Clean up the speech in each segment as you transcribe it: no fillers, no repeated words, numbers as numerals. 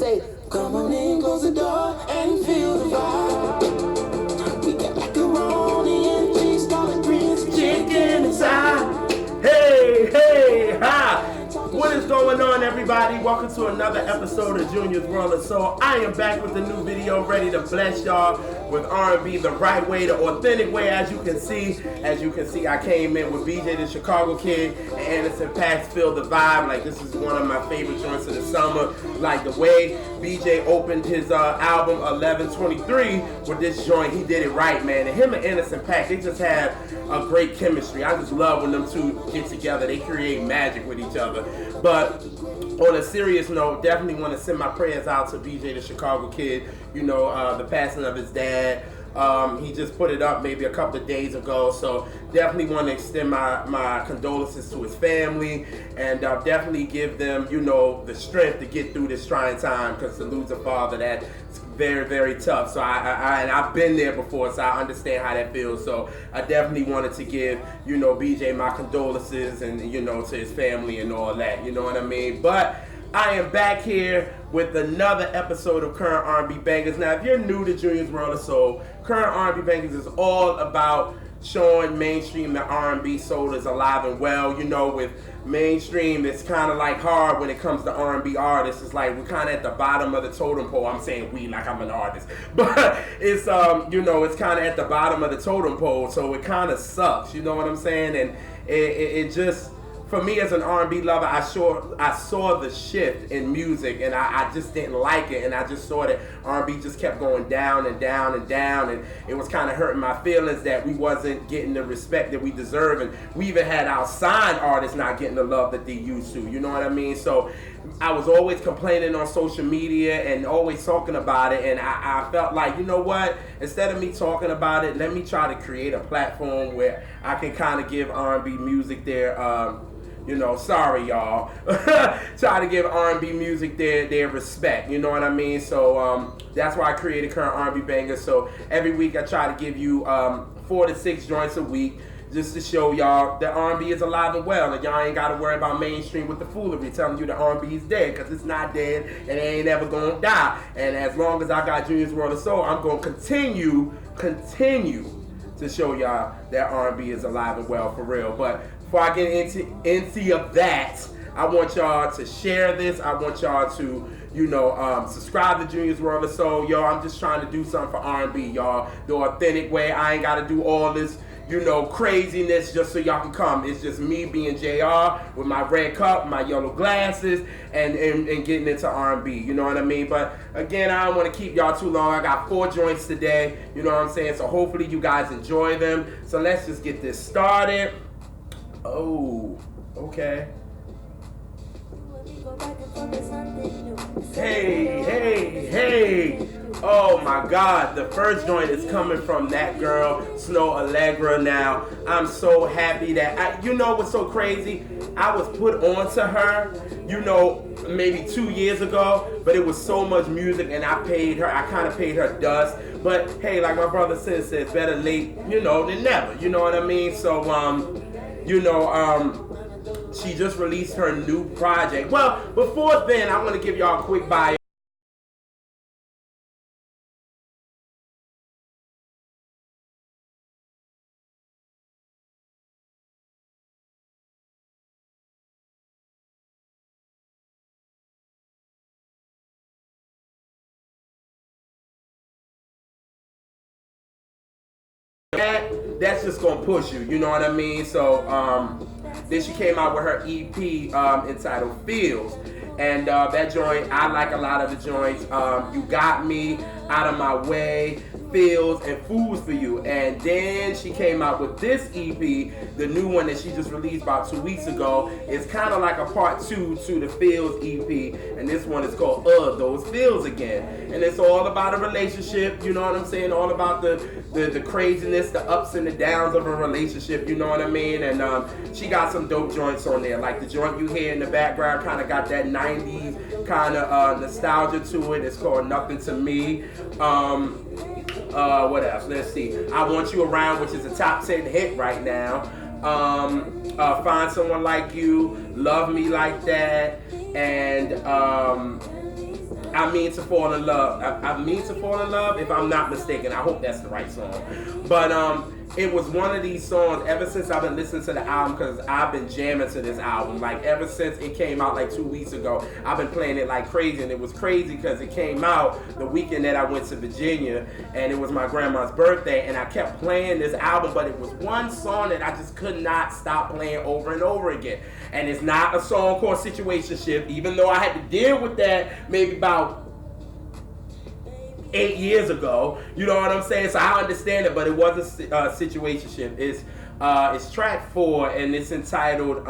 say, come on in, close the door, and feel the vibe. We got macaroni and cheese, collard greens, chicken inside. Hey, ha! What is going on, everybody? Welcome to another episode of Junior's World of Soul. I am back with a new video, ready to bless y'all with R&B the right way, the authentic way. As you can see, I came in with BJ the Chicago Kid and Anderson .Paak, Feel the Vibe. Like, this is one of my favorite joints of the summer. Like, the way BJ opened his album 1123 with this joint, he did it right, man. And him and Anderson .Paak, they just have a great chemistry. I just love when them two get together. They create magic with each other. But on a serious note, definitely want to send my prayers out to BJ the Chicago Kid. You know, the passing of his dad. He just put it up maybe a couple of days ago, so definitely want to extend my condolences to his family, and definitely give them, you know, the strength to get through this trying time, because to lose a father, that's very, very tough. So I've been there before, so I understand how that feels. So I definitely wanted to give, you know, BJ my condolences, and, you know, to his family and all that, you know what I mean? But I am back here with another episode of Current R&B Bangers. Now, if you're new to Junior's World of Soul, Current R&B Bangers is all about showing mainstream that R&B soul is alive and well. You know, with mainstream, it's kind of like hard when it comes to R&B artists. It's like we're kind of at the bottom of the totem pole. I'm saying we like I'm an artist, but it's you know, it's kind of at the bottom of the totem pole, so it kind of sucks. You know what I'm saying? And it just, for me as an R&B lover, I saw the shift in music, and I just didn't like it, and I just saw that R&B just kept going down and down and down, and it was kind of hurting my feelings that we wasn't getting the respect that we deserve, and we even had our signed artists not getting the love that they used to, you know what I mean? So I was always complaining on social media and always talking about it, and I felt like, you know what, instead of me talking about it, let me try to create a platform where I can kind of give R&B music their you know, sorry y'all, try to give R&B music their respect, you know what I mean? So that's why I created Current R&B Bangers. So every week I try to give you 4 to 6 joints a week, just to show y'all that R&B is alive and well, and y'all ain't got to worry about mainstream with the foolery telling you that R&B is dead, because it's not dead, and it ain't ever gonna die. And as long as I got Junior's World of Soul, I'm gonna continue to show y'all that R&B is alive and well for real. But before I get into of that, I want y'all to share this. I want y'all to, you know, subscribe to Junior's World of Soul. Yo, I'm just trying to do something for R&B, y'all, the authentic way. I ain't got to do all this, you know, craziness just so y'all can come. It's just me being JR with my red cup, my yellow glasses, and getting into R&B, you know what I mean? But again, I don't want to keep y'all too long. I got 4 joints today, you know what I'm saying? So hopefully you guys enjoy them. So let's just get this started. Oh, okay. Hey. Oh my God, the first joint is coming from that girl, Snoh Aalegra. Now, I'm so happy that, you know what's so crazy? I was put on to her, you know, maybe 2 years ago, but it was so much music, and I kind of paid her dust. But hey, like my brother says, better late, you know, than never, you know what I mean? So, you know, she just released her new project. Well, before then, I want to give y'all a quick bio. That's just gonna push you, you know what I mean? So then she came out with her EP entitled Feels, and that joint, I like a lot of the joints. You Got Me, Out of My Way, Feels, and Fools for You. And then she came out with this EP, the new one that she just released about 2 weeks ago. It's kind of like a part 2 to the Feels EP, and this one is called Those Feels Again. And it's all about a relationship, you know what I'm saying? All about the craziness, the ups and the downs of a relationship, you know what I mean? And she got some dope joints on there. Like the joint you hear in the background kind of got that 90s kind of nostalgia to it. It's called Nothing to Me. What else? Let's see. I Want You Around, which is a top 10 hit right now. Find Someone Like You, Love Me Like That, and I Mean to Fall in Love. I Mean to Fall in Love, if I'm not mistaken. I hope that's the right song. But it was one of these songs ever since I've been listening to the album, because I've been jamming to this album. Like ever since it came out like 2 weeks ago, I've been playing it like crazy. And it was crazy because it came out the weekend that I went to Virginia, and it was my grandma's birthday, and I kept playing this album, but it was one song that I just could not stop playing over and over again. And it's not a song called Situationship, even though I had to deal with that maybe about 8 years ago, you know what I'm saying? So I understand it, but it wasn't Situationship. It's track 4, and it's entitled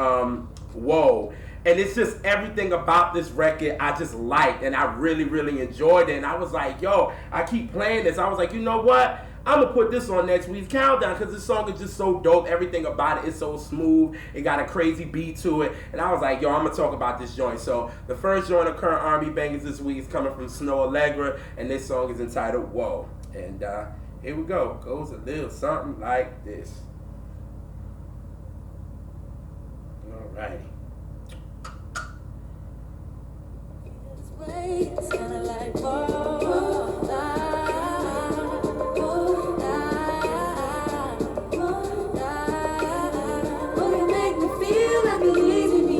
Whoa. And it's just everything about this record I just liked, and I really, really enjoyed it. And I was like, yo, I keep playing this. I was like, you know what? I'm going to put this on next week's countdown, because this song is just so dope. Everything about it is so smooth. It got a crazy beat to it. And I was like, yo, I'm going to talk about this joint. So the first joint of current R&B bangers this week is coming from Snoh Aalegra, and this song is entitled Whoa. And here we go. Goes a little something like this. Alrighty. It's kind of like whoa, you make me feel like you're leaving me.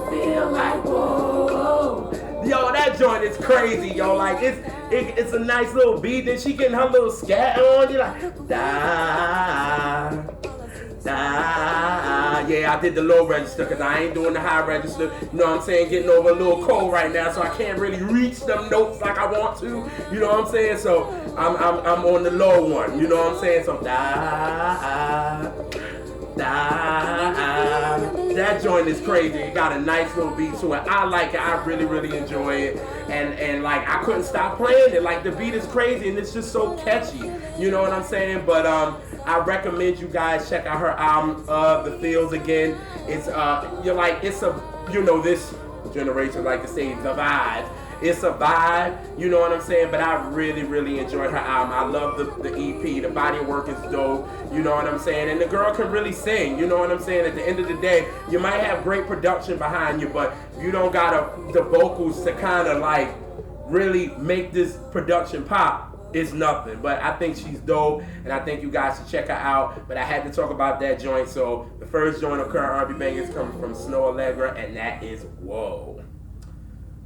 Feel like whoa. Yo, that joint is crazy, yo. Like it's a nice little beat. Then she getting her little scat on. You're like, da, da. Yeah, I did the low register because I ain't doing the high register. You know what I'm saying? Getting over a little cold right now, so I can't really reach them notes like I want to. You know what I'm saying? So I'm on the low one. You know what I'm saying? So da, da. That joint is crazy. It got a nice little beat to it. I like it. I really, really enjoy it. And like I couldn't stop playing it. Like the beat is crazy and it's just so catchy. You know what I'm saying? But I recommend you guys check out her album, The Feels again. It's you're like it's a this generation like to say the vibe. It's a vibe, you know what I'm saying? But I really, really enjoyed her album. I love the EP. The body of work is dope, you know what I'm saying? And the girl can really sing, you know what I'm saying? At the end of the day, you might have great production behind you, but you don't got the vocals to kind of like really make this production pop. It's nothing. But I think she's dope, and I think you guys should check her out. But I had to talk about that joint. So the first joint of current R&B bangers comes from Snoh Aalegra, and that is Whoa.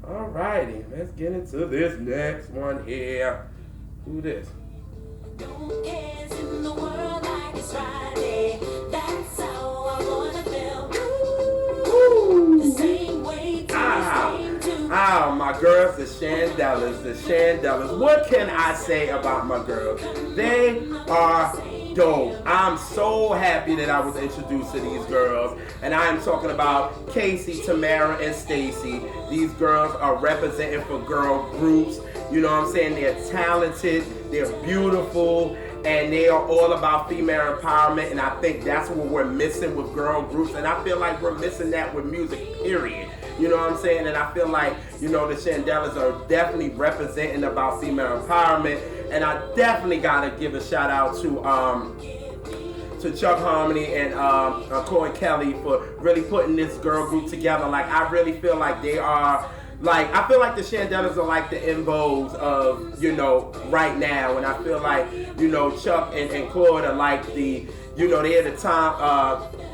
Alrighty, let's get into this next one here. Who this? Don't care in the world like it's Friday. That's how I wanna feel. Ooh. The same way, same too. My girls, the Shindellas. What can I say about my girls? They are dope. I'm so happy that I was introduced to these girls, and I am talking about Casey, Tamara, and Stacy. These girls are representing for girl groups. You know what I'm saying? They're talented, they're beautiful, and they are all about female empowerment, and I think that's what we're missing with girl groups, and I feel like we're missing that with music, period. You know what I'm saying? And I feel like, the Shindellas are definitely representing about female empowerment, and I definitely gotta give a shout out to Chuck Harmony and Corey Kelly for really putting this girl group together. Like, I really feel like they are, like, I feel like the Shindellas are like the En Vogues of, right now. And I feel like, Chuck and Claude are like the, they're the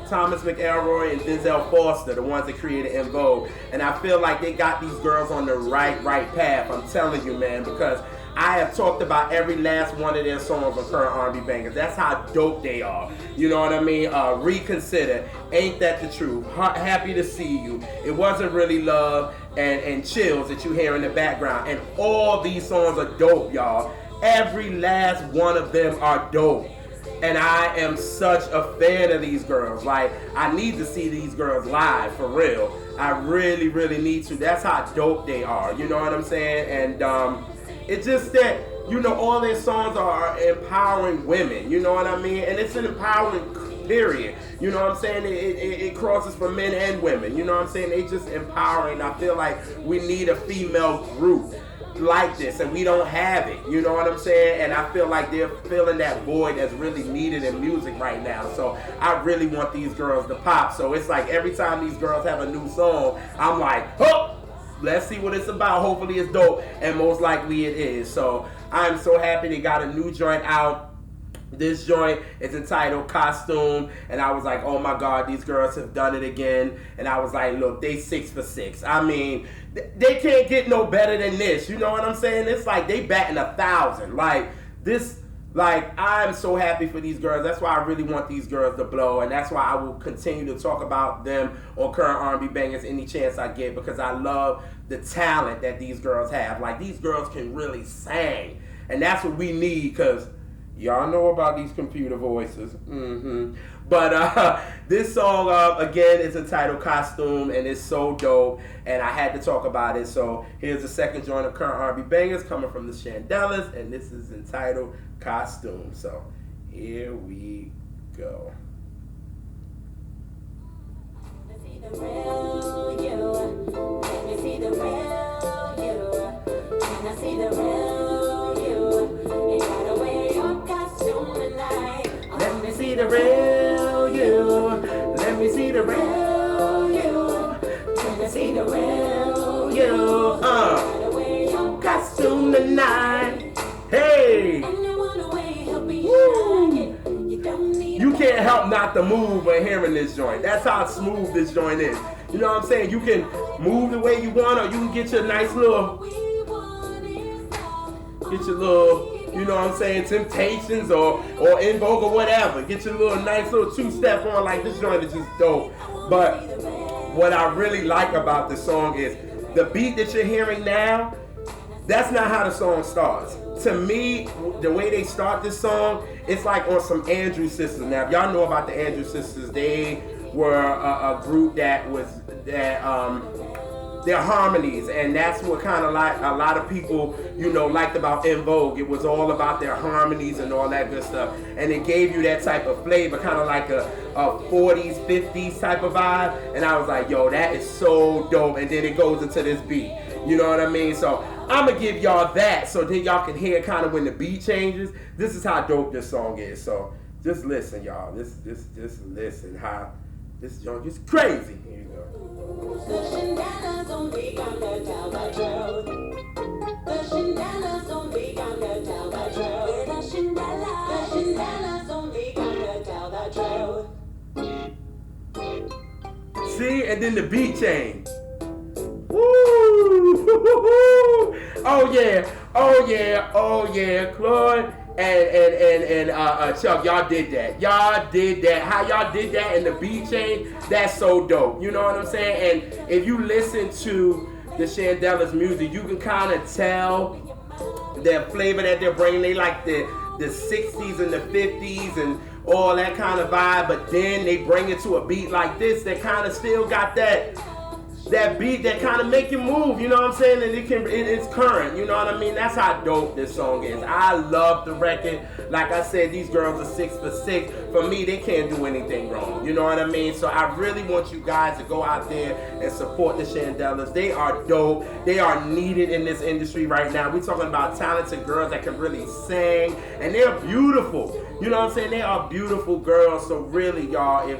Thomas McElroy and Denzel Foster, the ones that created En Vogue. And I feel like they got these girls on the right path. I'm telling you, man, because I have talked about every last one of their songs on current R&B bangers. That's how dope they are. You know what I mean? Reconsider. Ain't That the Truth? Happy to See You. It Wasn't Really Love. And Chills that you hear in the background. And all these songs are dope, y'all. Every last one of them are dope. And I am such a fan of these girls. Like, I need to see these girls live, for real. I really, really need to. That's how dope they are. You know what I'm saying? And it's just that, all their songs are empowering women. You know what I mean? And it's an empowering period. You know what I'm saying? It crosses for men and women. You know what I'm saying? They just empowering. I feel like we need a female group. like this, and we don't have it. You know what I'm saying? And I feel like they're filling that void that's really needed in music right now. So I really want these girls to pop. So it's like every time these girls have a new song, I'm like, oh, let's see what it's about. Hopefully it's dope, and most likely it is. So I'm so happy they got a new joint out. This joint is entitled Costume, and I was like, oh my God, these girls have done it again. And I was like, look, they 6 for 6. I mean, they can't get no better than this. You know what I'm saying? It's like they batting 1,000. Like this, like I'm so happy for these girls. That's why I really want these girls to blow, and that's why I will continue to talk about them on Current R&B Bangers any chance I get, because I love the talent that these girls have. Like these girls can really sing, and that's what we need, because y'all know about these computer voices. But this song, again, is entitled Costume, and it's so dope, and I had to talk about it. So here's the second joint of Current R&B Bangers coming from the Shindellas, and this is entitled Costume. So here we go. Let me see the real you. Let me see the real you. Can I see the real you? You gotta wear your costume tonight. Let me see the real you. Let me see the real you. Let me see the real you. Gotta wear your Costume tonight. Hey. And you wanna wear help you don't need You can't help not to move when hearing this joint. That's how smooth this joint is. You know what I'm saying? You can move the way you want, or you can get your nice little, you know what I'm saying, Temptations or In Vogue or whatever. Get your little nice little 2-step on. Like this joint is just dope. But what I really like about this song is the beat that you're hearing now. That's not how the song starts. To me, the way they start this song, it's like on some Andrew Sisters. Now, if y'all know about the Andrew Sisters, they were a group that was their harmonies, and that's what kind of like a lot of people, you know, liked about In Vogue. It was all about their harmonies and all that good stuff, and it gave you that type of flavor, kind of like a 40s, 50s type of vibe. And I was like, yo, that is so dope. And then it goes into this beat. You know what I mean? So I'm gonna give y'all that, so then y'all can hear kind of when the beat changes. This is how dope this song is. So just listen, y'all. Just listen how this joint is crazy. Here you go. The Shindellas only gonna tell the truth. The Shindellas only gonna tell the truth. The Shindellas only gonna tell the truth. See, and then the beat change. Woo! Oh yeah, Claude and Chuck, y'all did that. How y'all did that in the beat change, that's so dope. You know what I'm saying? And if you listen to the Shindellas music, you can kind of tell their flavor that they're bringing. They like the 60s and the 50s and all that kind of vibe, but then they bring it to a beat like this that kind of still got that beat that kind of make you move, you know what I'm saying? And it's current, you know what I mean? That's how dope this song is. I love the record. Like I said, these girls are 6 for 6. For me, they can't do anything wrong, you know what I mean? So I really want you guys to go out there and support the Shindellas. They are dope. They are needed in this industry right now. We're talking about talented girls that can really sing, and they're beautiful. You know what I'm saying? They are beautiful girls. So really, y'all, if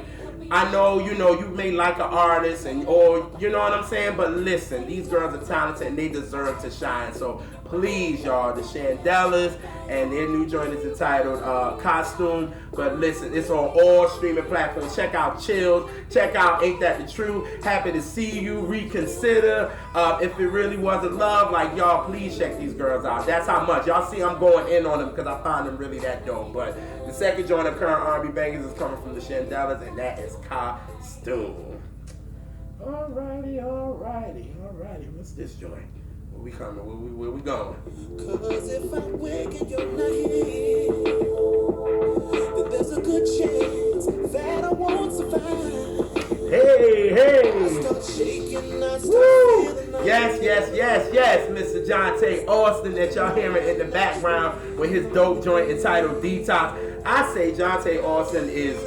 I know, you know, you may like an artist or you know what I'm saying, but listen, these girls are talented and they deserve to shine. So please, y'all, the Shindellas, and their new joint is entitled Costume. But listen, it's on all streaming platforms. Check out Chills. Check out Ain't That the Truth. Happy to See You. Reconsider. If it really wasn't love, like, y'all, please check these girls out. That's how much. Y'all see I'm going in on them because I find them really that dope. But the second joint of Current R&B Bangers is coming from the Shindellas, and that is Costume. Alrighty. What's this joint? Where we coming? Where we going? Cause if I'm awake and you're not here, then there's a good chance that I won't survive. Hey! I start shaking, I start Woo! feeling like Yes, Mr. Johnta Austin that y'all hearing in the background with his dope joint entitled Detox. I say Johnta Austin is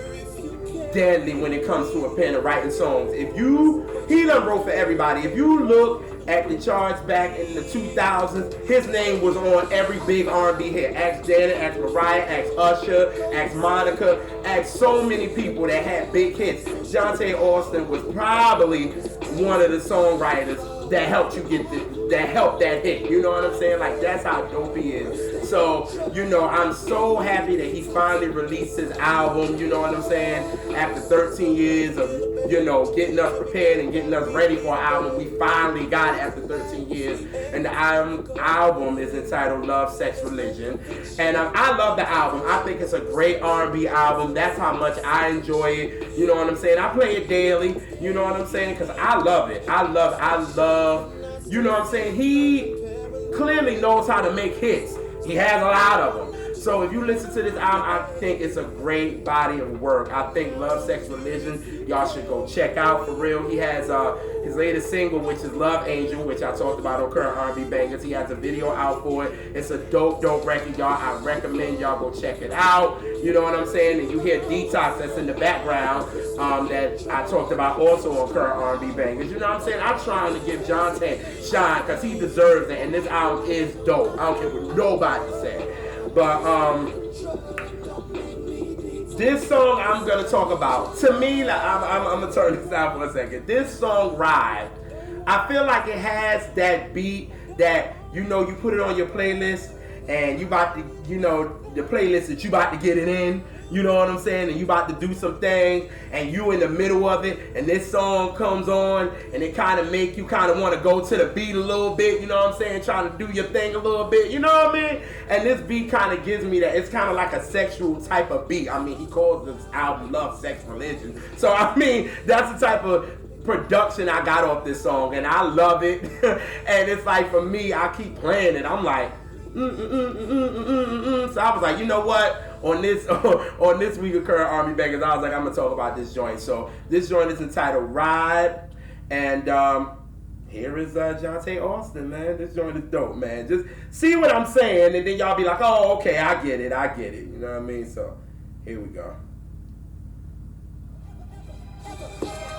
deadly when it comes to a pen and writing songs. He done wrote for everybody. If you look at the charts back in the 2000s. His name was on every big R&B hit. Ask Janet, ask Mariah, ask Usher, ask Monica, ask so many people that had big hits. Johnta Austin was probably one of the songwriters that helped you get that helped that hit. You know what I'm saying? Like, that's how dope he is. So, I'm so happy that he finally released his album, you know what I'm saying? After 13 years of, getting us prepared and getting us ready for an album, we finally got it after 13 years. And the album is entitled Love, Sex, Religion. And I love the album. I think it's a great R&B album. That's how much I enjoy it. You know what I'm saying? I play it daily. You know what I'm saying? Because I love it. I love, you know what I'm saying? He clearly knows how to make hits. He has a lot of them. So if you listen to this album, I think it's a great body of work. I think Love, Sex, Religion, y'all should go check out for real. He has his latest single, which is Love Angel, which I talked about on Current R&B Bangers. He has a video out for it. It's a dope record, y'all. I recommend y'all go check it out. You know what I'm saying? And you hear Detox that's in the background that I talked about also on Current R&B Bangers. You know what I'm saying? I'm trying to give Johnta shine because he deserves it. And this album is dope. I don't care what nobody says. But this song I'm gonna talk about. To me, like, I'm gonna turn this out for a second. This song, Ride, I feel like it has that beat that you put it on your playlist and you about to, the playlist that you about to get it in. You know what I'm saying? And you about to do some things and you in the middle of it and this song comes on and it kind of make you kind of want to go to the beat a little bit, you know what I'm saying? Trying to do your thing a little bit, you know what I mean? And this beat kind of gives me that. It's kind of like a sexual type of beat. I mean, he calls this album Love, Sex, Religion. So, I mean, that's the type of production I got off this song and I love it. And it's like, for me, I keep playing it. I'm like, So I was like, you know what? On this week of Current R&B Bangers, I was like, I'm gonna talk about this joint. So this joint is entitled Ride, and here is Johnta Austin, man. This joint is dope, man. Just see what I'm saying, and then y'all be like, oh, okay, I get it. You know what I mean? So here we go.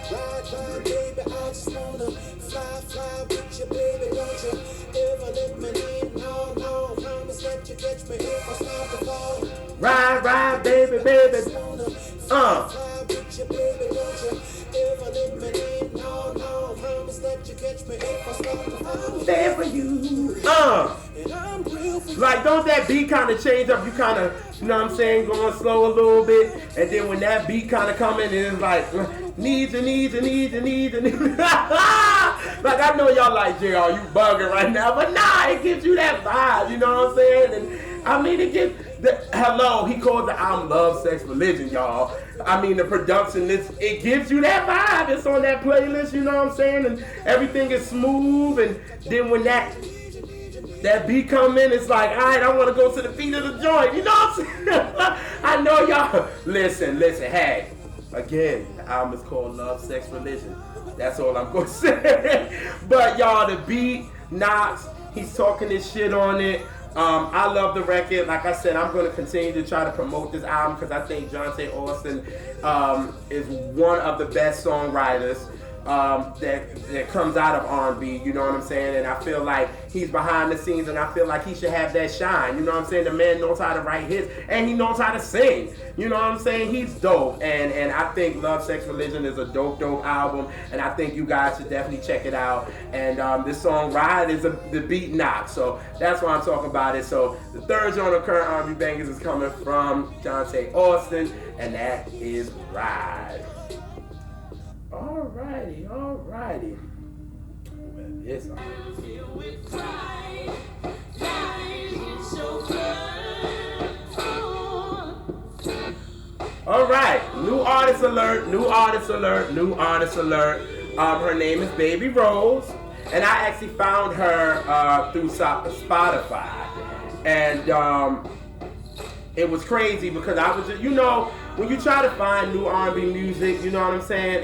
Ride, baby, I just wanna fly with you, baby, don't you ever let me in, no, promise that you catch me if I start to fall. Ride, baby. Fly with you, baby, don't you ever let me in, no, promise that you catch me if I start to fall. There for you, And I'm real for you. Like, don't that beat kind of change up? You kind of, you know what I'm saying, going slow a little bit, and then when that beat kind of come in, it's like, needs. Like, I know y'all like, JR, you bugging right now, but nah, it gives you that vibe, you know what I'm saying? And I mean, it gives, he called the album Love, Sex, Religion, y'all. I mean, the production, it gives you that vibe. It's on that playlist, you know what I'm saying? And everything is smooth, and then when that beat come in, it's like, all right, I want to go to the beat of the joint, you know what I'm saying? I know y'all. Listen, hey. Again, the album is called Love, Sex, Religion. That's all I'm going to say. But y'all, the beat knocks. He's talking this shit on it. I love the record. Like I said, I'm going to continue to try to promote this album because I think Johnta Austin is one of the best songwriters that comes out of R&B, you know what I'm saying? And I feel like he's behind the scenes and I feel like he should have that shine, you know what I'm saying? The man knows how to write hits and he knows how to sing, you know what I'm saying? He's dope, and I think Love, Sex, Religion is a dope album, and I think you guys should definitely check it out. And this song Ride is the beat knock, so that's why I'm talking about it. So the third joint of Current R&B Bangers is coming from Johnta Austin, and that is Ride. Alrighty. Well, this Alright, new artist alert. Her name is Baby Rose, and I actually found her through Spotify, and it was crazy because I was just, when you try to find new R&B music, you know what I'm saying,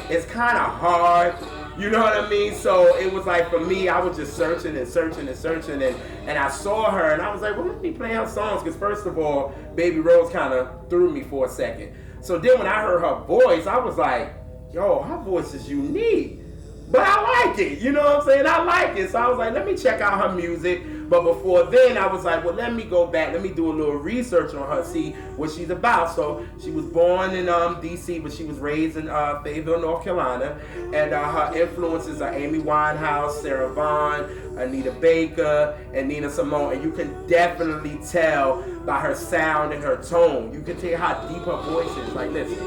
it's kind of hard, you know what I mean? So it was like, for me, I was just searching, and I saw her, and I was like, well, let me play her songs, because first of all, Baby Rose kind of threw me for a second. So then when I heard her voice, I was like, yo, her voice is unique. But I like it, you know what I'm saying? I like it. So I was like, let me check out her music. But before then, I was like, well, let me go back. Let me do a little research on her, see what she's about. So she was born in D.C., but she was raised in Fayetteville, North Carolina. And her influences are Amy Winehouse, Sarah Vaughan, Anita Baker, and Nina Simone. And you can definitely tell by her sound and her tone. You can tell how deep her voice is. Like, listen.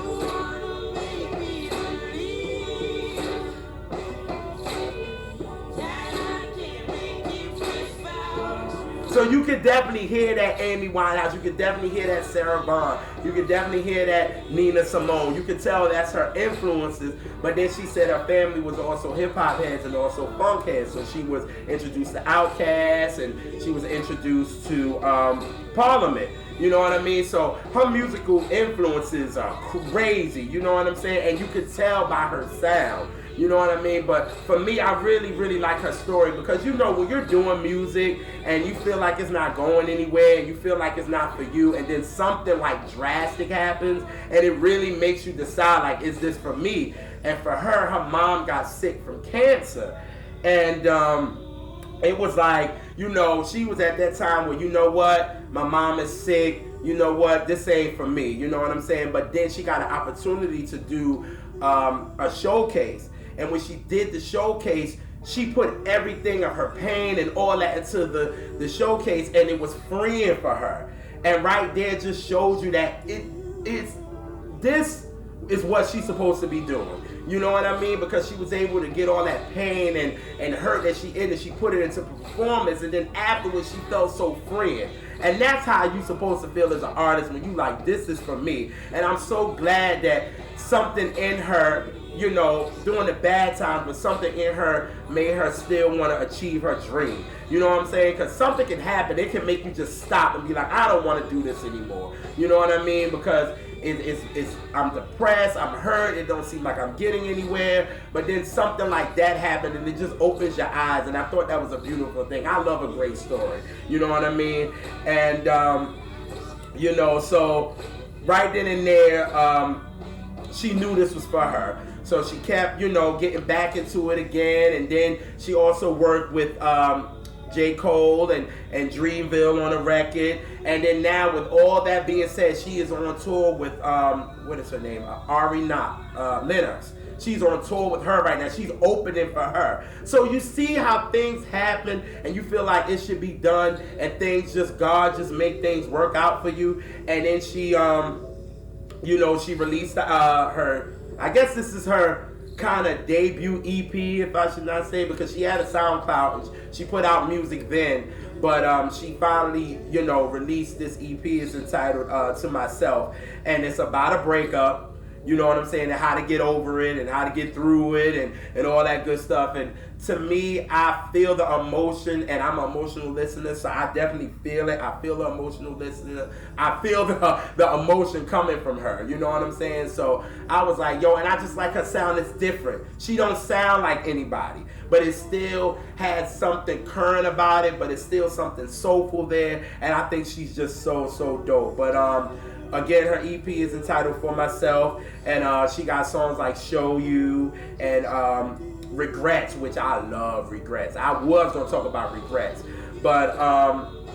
So you can definitely hear that Amy Winehouse. You can definitely hear that Sarah Vaughan. You can definitely hear that Nina Simone. You can tell that's her influences. But then she said her family was also hip hop heads and also funk heads. So she was introduced to Outkast and she was introduced to Parliament. You know what I mean? So her musical influences are crazy. You know what I'm saying? And you could tell by her sound. You know what I mean? But for me, I really, really like her story because, you know, when you're doing music and you feel like it's not going anywhere and you feel like it's not for you, and then something like drastic happens and it really makes you decide, like, is this for me? And for her, her mom got sick from cancer. And it was like, you know, she was at that time where, you know what, my mom is sick. You know what, this ain't for me. You know what I'm saying? But then she got an opportunity to do a showcase. And when she did the showcase, she put everything of her pain and all that into the showcase, and it was freeing for her. And right there just shows you that this is what she's supposed to be doing. You know what I mean? Because she was able to get all that pain and hurt that she in, and she put it into performance, and then afterwards she felt so freeing. And that's how you supposed to feel as an artist, when you like, this is for me. And I'm so glad that something in her, you know, during the bad times, but something in her made her still want to achieve her dream. You know what I'm saying? Because something can happen. It can make you just stop and be like, I don't want to do this anymore. You know what I mean? Because I'm depressed, I'm hurt, it don't seem like I'm getting anywhere. But then something like that happened and it just opens your eyes. And I thought that was a beautiful thing. I love a great story. You know what I mean? And, you know, so right then and there, she knew this was for her. So she kept, you know, getting back into it again. And then she also worked with J. Cole and Dreamville on a record. And then now, with all that being said, she is on tour with, what is her name? Ari Lennox. She's on tour with her right now. She's opening for her. So you see how things happen and you feel like it should be done, and things just, God just make things work out for you. And then she, you know, she released her, I guess this is her kind of debut EP, if I should not say, because she had a SoundCloud and she put out music then. But she finally, you know, released this EP. It's entitled To Myself. And it's about a breakup. You know what I'm saying? And how to get over it and how to get through it and all that good stuff. And to me, I feel the emotion, and I'm an emotional listener, so I definitely feel it. I feel the emotional listener. I feel the emotion coming from her. You know what I'm saying? So I was like, yo, and I just like her sound. It's different. She don't sound like anybody, but it still has something current about it, but it's still something soulful there. And I think she's just so dope. But again, her EP is entitled For Myself, and she got songs like Show You and Regrets, which I love Regrets. I was going to talk about Regrets, but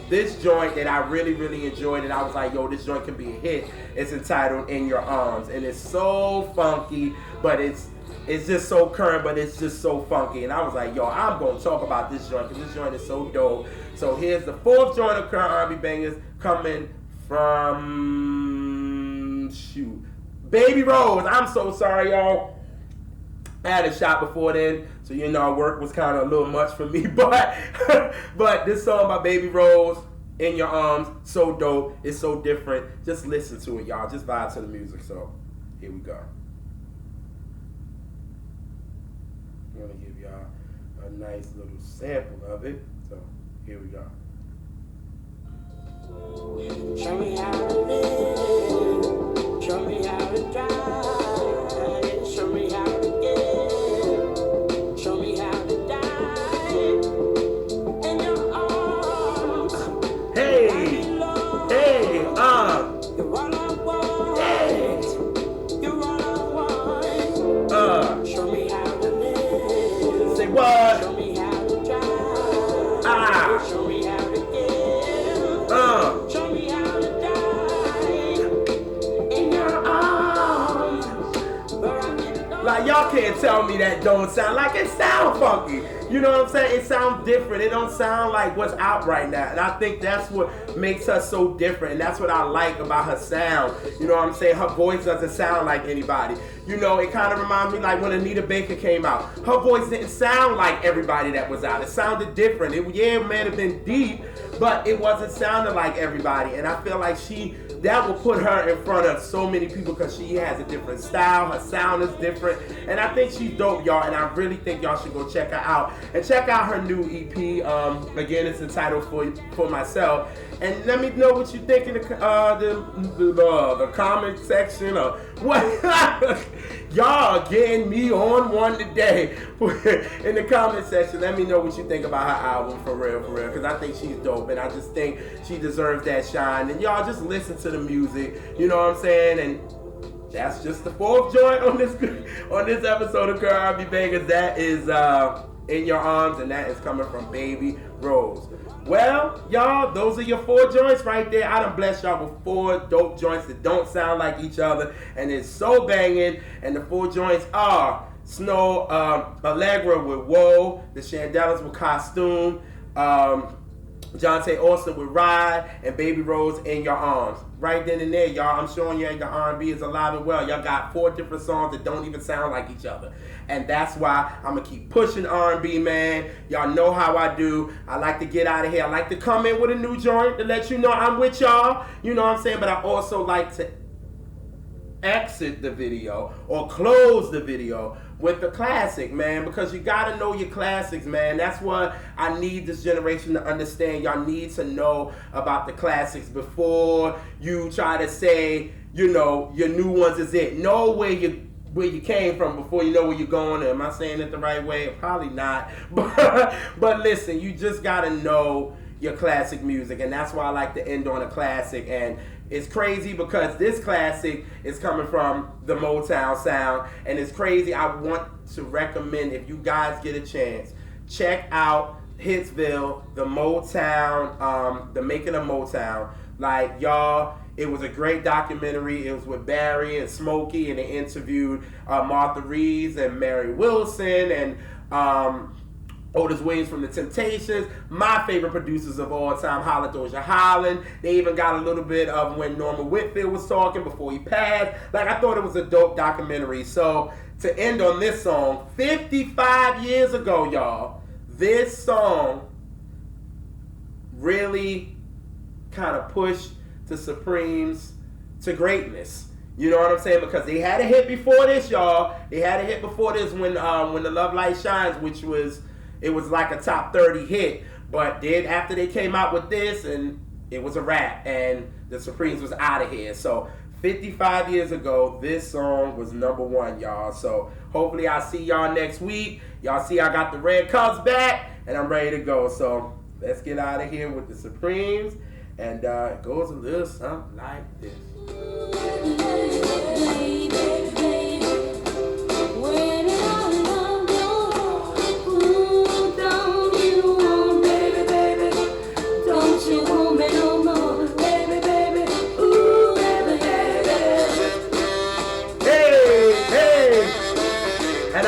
this joint that I really enjoyed, and I was like, yo, this joint can be a hit. It's entitled In Your Arms, and it's so funky, but it's just so current, but it's just so funky. And I was like, yo, I'm going to talk about this joint because this joint is so dope. So here's the fourth joint of current R&B bangers coming from Baby Rose. I'm so sorry, y'all. I had a shot before then, so you know work was kind of a little much for me. But this song by Baby Rose, In Your Arms, so dope. It's so different. Just listen to it, y'all. Just vibe to the music. So here we go. I'm gonna give y'all a nice little sample of it. So here we go. Show me how to live, show me how to drive, show me how to give, show me how to die in your arms. Hey, You're all I want, hey, you're all I want. Show me how to live, Like, y'all can't tell me that don't sound like it sound funky. You know what I'm saying? It sounds different. It don't sound like what's out right now. And I think that's what makes her so different. And that's what I like about her sound. You know what I'm saying? Her voice doesn't sound like anybody. You know, it kind of reminds me like when Anita Baker came out. Her voice didn't sound like everybody that was out. It sounded different. It may have been deep, but it wasn't sounding like everybody. And I feel like that will put her in front of so many people because she has a different style. Her sound is different. And I think she's dope, y'all. And I really think y'all should go check her out. And check out her new EP. Again, it's entitled For Myself. And let me know what you think in the comment section or what. Y'all getting me on one today in the comment section. Let me know what you think about her album, for real, because I think she's dope, and I just think she deserves that shine. And y'all just listen to the music, you know what I'm saying? And that's just the fourth joint on this episode of Curl R&B Bangers. That is In Your Arms, and that is coming from Baby Rose. Well, y'all, those are your 4 joints right there. I done blessed y'all with 4 dope joints that don't sound like each other, and it's so banging. And the 4 joints are Snoh Aalegra with Whoa, the Shindellas with Costume, Johnta Austin with Ride, and Baby Rose In Your Arms. Right then and there, y'all, I'm showing you the R&B is alive and well. Y'all got 4 different songs that don't even sound like each other. And that's why I'm going to keep pushing R&B, man. Y'all know how I do. I like to get out of here. I like to come in with a new joint to let you know I'm with y'all. You know what I'm saying? But I also like to exit the video or close the video with the classic, man, because you gotta know your classics, man. That's what I need this generation to understand. Y'all need to know about the classics before you try to say, you know, your new ones is it. Know where you came from before you know where you're going. Am I saying it the right way? Probably not. But listen, you just gotta know your classic music, and that's why I like to end on a classic. And it's crazy because this classic is coming from the Motown sound, and it's crazy. I want to recommend, if you guys get a chance, check out Hitsville, the Motown, the making of Motown. Like, y'all, it was a great documentary. It was with Barry and Smokey, and they interviewed Martha Reeves and Mary Wilson and Otis Williams from The Temptations, my favorite producers of all time, Holla Doja Holland. They even got a little bit of when Norman Whitfield was talking before he passed. Like, I thought it was a dope documentary. So, to end on this song, 55 years ago, y'all, this song really kind of pushed the Supremes to greatness. You know what I'm saying? Because they had a hit before this, y'all. They had a hit before this when The Love Light Shines, which was... It was like a top 30 hit, but then after they came out with this, and it was a wrap, and the Supremes was out of here. So 55 years ago, this song was #1, y'all. So hopefully I'll see y'all next week. Y'all see I got the red cups back, and I'm ready to go. So let's get out of here with the Supremes, and it goes a little something like this.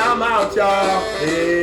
I'm out, y'all. Hey.